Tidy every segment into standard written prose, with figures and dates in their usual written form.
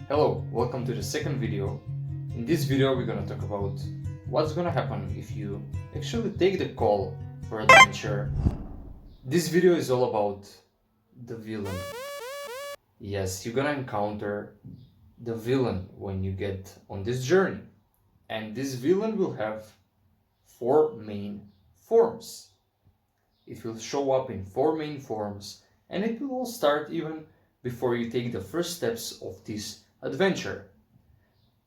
Hello, welcome to the second video. In this video we're gonna talk about what's gonna happen if you actually take the call for adventure. This video is all about the villain. Yes, you're gonna encounter the villain when you get on this journey. And this villain will have four main forms. It will show up in four main forms, and it will all start even before you take the first steps of this adventure.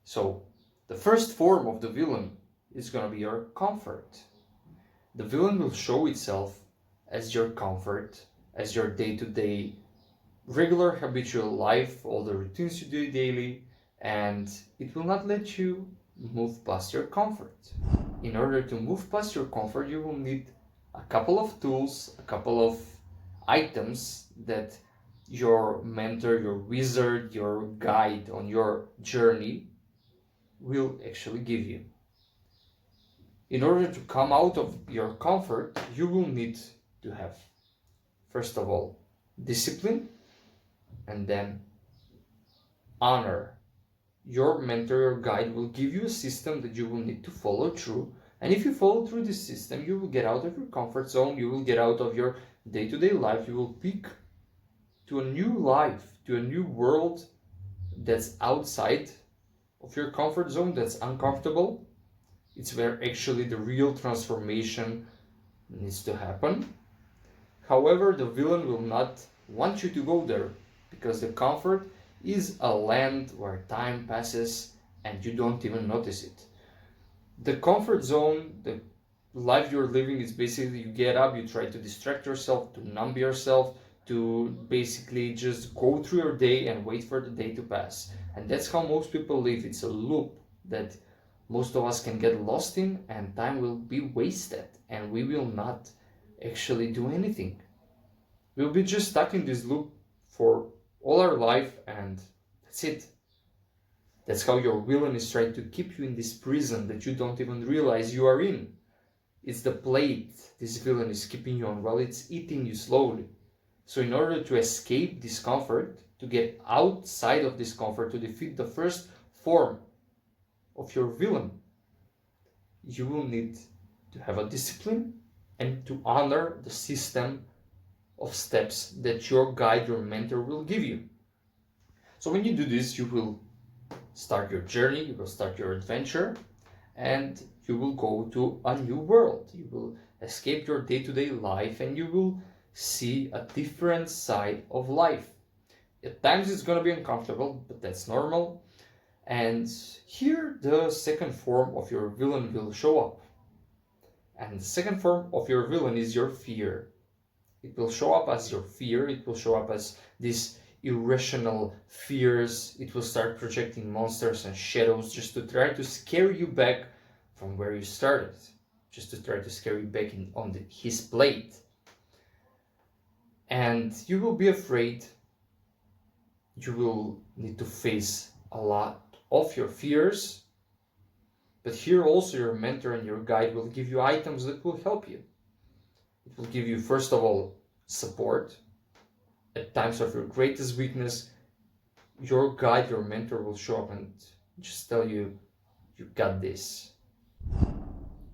So, the first form of the villain is gonna be your comfort. The villain will show itself as your comfort, as your day-to-day, regular habitual life, all the routines you do daily, and it will not let you move past your comfort. In order to move past your comfort, you will need a couple of tools, a couple of items that your mentor, your wizard, your guide on your journey will actually give you. In order to come out of your comfort, you will need to have, first of all, discipline, and then honor. Your mentor, your guide will give you a system that you will need to follow through. And if you follow through this system, you will get out of your comfort zone, you will get out of your day-to-day life, you will pick to a new life, to a new world that's outside of your comfort zone, that's uncomfortable. It's where actually the real transformation needs to happen. However, the villain will not want you to go there, because the comfort is a land where time passes and you don't even notice it. The comfort zone, the life you're living, is basically you get up, you try to distract yourself, to numb yourself, to basically just go through your day and wait for the day to pass. And that's how most people live. It's a loop that most of us can get lost in, and time will be wasted and we will not actually do anything. We'll be just stuck in this loop for all our life, and that's it. That's how your villain is trying to keep you in this prison that you don't even realize you are in. It's the plate this villain is keeping you on while it's eating you slowly. So in order to escape discomfort, to get outside of discomfort, to defeat the first form of your villain, you will need to have a discipline and to honor the system of steps that your guide, your mentor will give you. So when you do this, you will start your journey, you will start your adventure, and you will go to a new world. You will escape your day-to-day life and you will see a different side of life. At times it's going to be uncomfortable, but that's normal. And here the second form of your villain will show up. And the second form of your villain is your fear. It will show up as your fear. It will show up as these irrational fears. It will start projecting monsters and shadows just to try to scare you back from where you started, just to try to scare you back on his plate. And you will be afraid. You will need to face a lot of your fears. But here also your mentor and your guide will give you items that will help you. It will give you, first of all, support. At times of your greatest weakness, your guide, your mentor will show up and just tell you, you got this.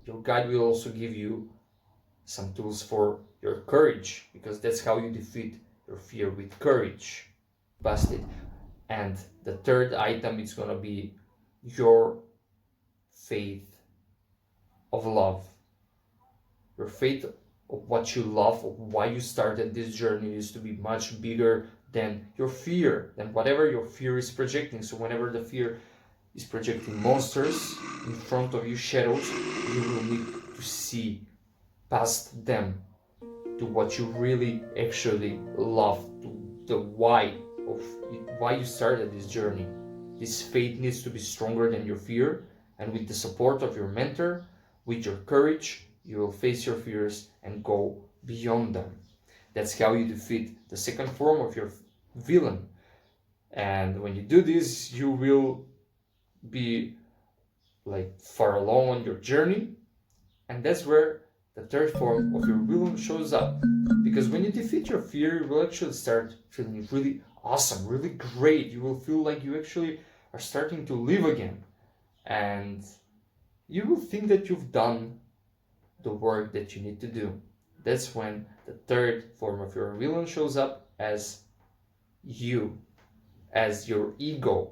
Your guide will also give you some tools for your courage, because that's how you defeat your fear, with courage. Past it. And the third item is going to be your faith of love. Your faith of what you love, of why you started this journey, is to be much bigger than your fear, than whatever your fear is projecting. So whenever the fear is projecting monsters in front of you, shadows, you will need to see past them to what you really actually love, to the why of why you started this journey. This faith needs to be stronger than your fear, and with the support of your mentor, with your courage, you will face your fears and go beyond them. That's how you defeat the second form of your villain. And when you do this, you will be like far along on your journey. And that's where the third form of your villain shows up. Because when you defeat your fear, you will actually start feeling really awesome, really great. You will feel like you actually are starting to live again. And you will think that you've done the work that you need to do. That's when the third form of your villain shows up as you, as your ego.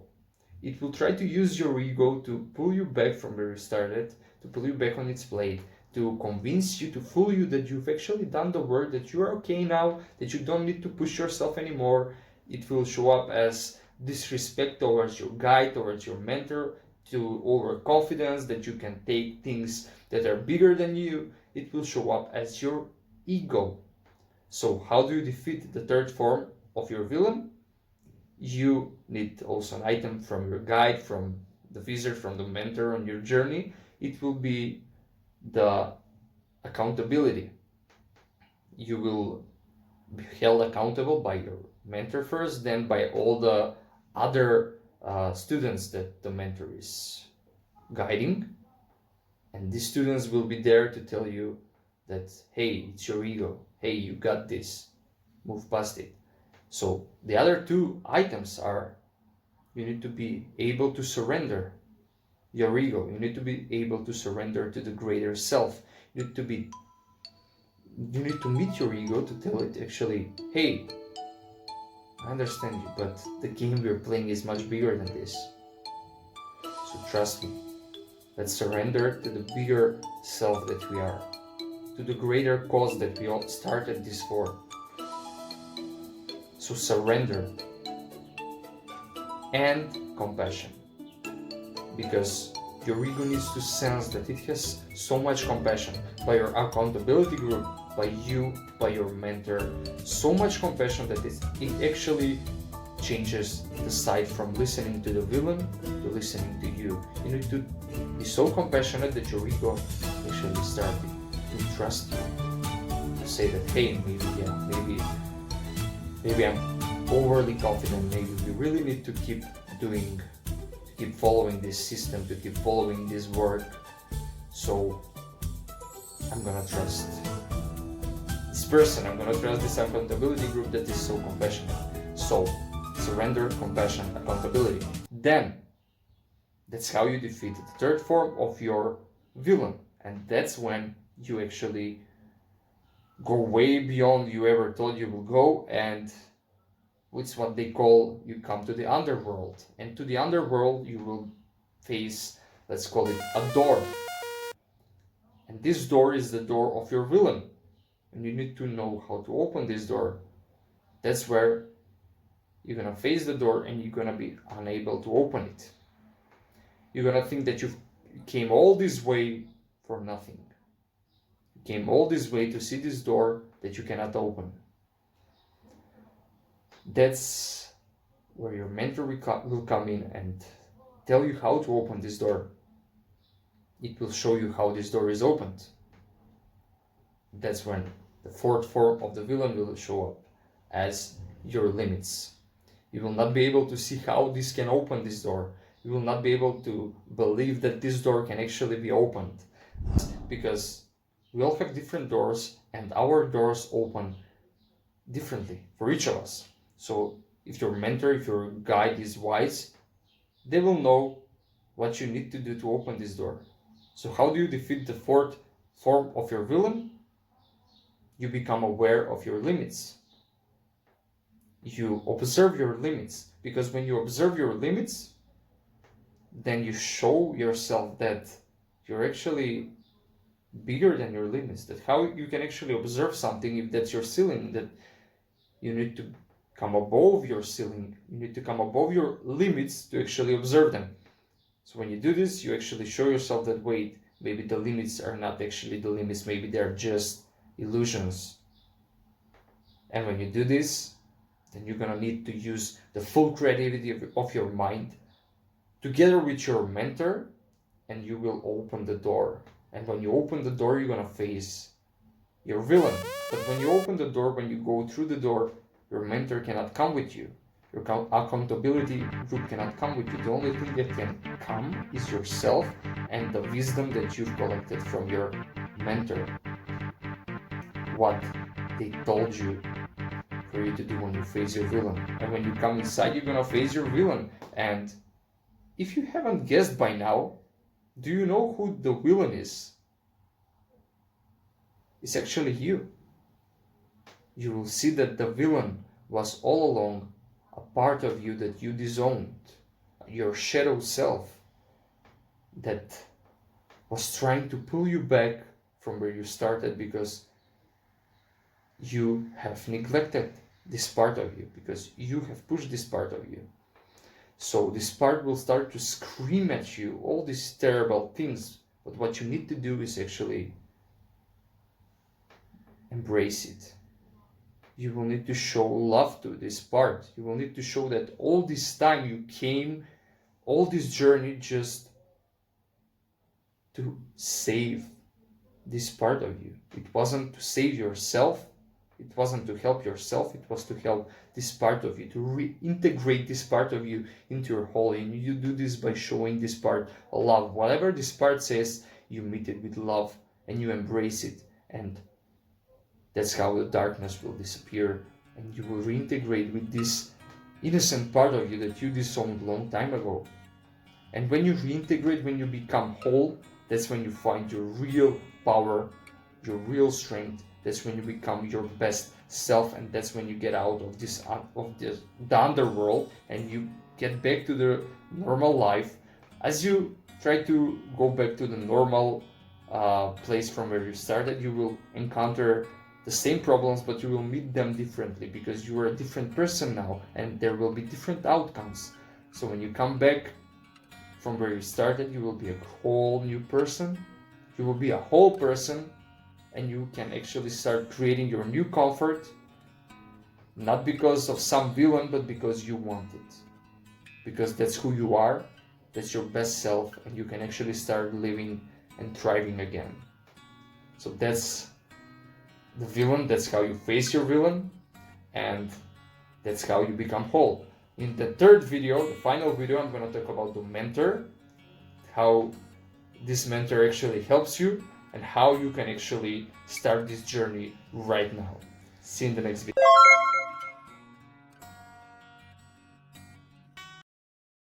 It will try to use your ego to pull you back from where you started, to pull you back on its plate, to convince you, to fool you that you've actually done the work, that you are okay now, that you don't need to push yourself anymore. It will show up as disrespect towards your guide, towards your mentor, to overconfidence, that you can take things that are bigger than you. It will show up as your ego. So how do you defeat the third form of your villain? You need also an item from your guide, from the wizard, from the mentor on your journey. It will be the accountability. You will be held accountable by your mentor first, then by all the other students that the mentor is guiding. And these students will be there to tell you that, hey, it's your ego. Hey, you got this. Move past it. So the other two items are, you need to be able to surrender your ego. You need to be able to surrender to the greater self. You need to meet your ego to tell it actually, hey, I understand you, but the game we're playing is much bigger than this. So trust me. Let's surrender to the bigger self that we are, to the greater cause that we all started this for. So surrender and compassion, because your ego needs to sense that it has so much compassion by your accountability group, by you, by your mentor, so much compassion that it actually changes the side from listening to the villain to listening to you. You need to be so compassionate that your ego actually starts to trust you, to say that, hey, maybe I'm overly confident, maybe we really need to keep following this system, to keep following this work. So I'm gonna trust this person, I'm gonna trust this accountability group that is so compassionate. So surrender, compassion, accountability. Then that's how you defeat the third form of your villain. And that's when you actually go way beyond you ever thought you will go, and it's what they call, you come to the underworld. And to the underworld you will face, let's call it a door. And this door is the door of your villain. And you need to know how to open this door. That's where you're gonna face the door and you're gonna be unable to open it. You're gonna think that you came all this way for nothing. You came all this way to see this door that you cannot open. That's where your mentor will come in and tell you how to open this door. It will show you how this door is opened. That's when the fourth form of the villain will show up as your limits. You will not be able to see how this can open this door. You will not be able to believe that this door can actually be opened, because we all have different doors and our doors open differently for each of us. So if your mentor, if your guide is wise, they will know what you need to do to open this door. So how do you defeat the fourth form of your villain? You become aware of your limits. You observe your limits, because when you observe your limits, then you show yourself that you're actually bigger than your limits. That how you can actually observe something, if that's your ceiling, that you need to come above your ceiling, you need to come above your limits to actually observe them. So when you do this, you actually show yourself that, wait, maybe the limits are not actually the limits, maybe they're just illusions. And when you do this, then you're gonna need to use the full creativity of your mind together with your mentor, and you will open the door. And when you open the door, you're gonna face your villain. But when you open the door, when you go through the door, your mentor cannot come with you. Your accountability group cannot come with you. The only thing that can come is yourself and the wisdom that you've collected from your mentor. What they told you for you to do when you face your villain. And when you come inside, you're gonna face your villain. And if you haven't guessed by now, do you know who the villain is? It's actually you. You will see that the villain was all along a part of you that you disowned, your shadow self that was trying to pull you back from where you started because you have neglected this part of you, because you have pushed this part of you. So this part will start to scream at you all these terrible things, but what you need to do is actually embrace it. You will need to show love to this part. You will need to show that all this time you came, all this journey, just to save this part of you. It wasn't to save yourself, it wasn't to help yourself, it was to help this part of you, to reintegrate this part of you into your whole. And you do this by showing this part love. Whatever this part says, you meet it with love and you embrace it, and that's how the darkness will disappear, and you will reintegrate with this innocent part of you that you disowned a long time ago. And when you reintegrate, when you become whole, that's when you find your real power, your real strength. That's when you become your best self, and that's when you get out of the underworld and you get back to the normal life. As you try to go back to the normal place from where you started, you will encounter the same problems, but you will meet them differently because you are a different person now, and there will be different outcomes. So when you come back from where you started, you will be a whole new person. You will be a whole person, and you can actually start creating your new comfort, not because of some villain, but because you want it. Because that's who you are, that's your best self, and you can actually start living and thriving again. So that's the villain, that's how you face your villain, and that's how you become whole. In the third video, the final video, I'm going to talk about the mentor, how this mentor actually helps you, and how you can actually start this journey right now. See you in the next video.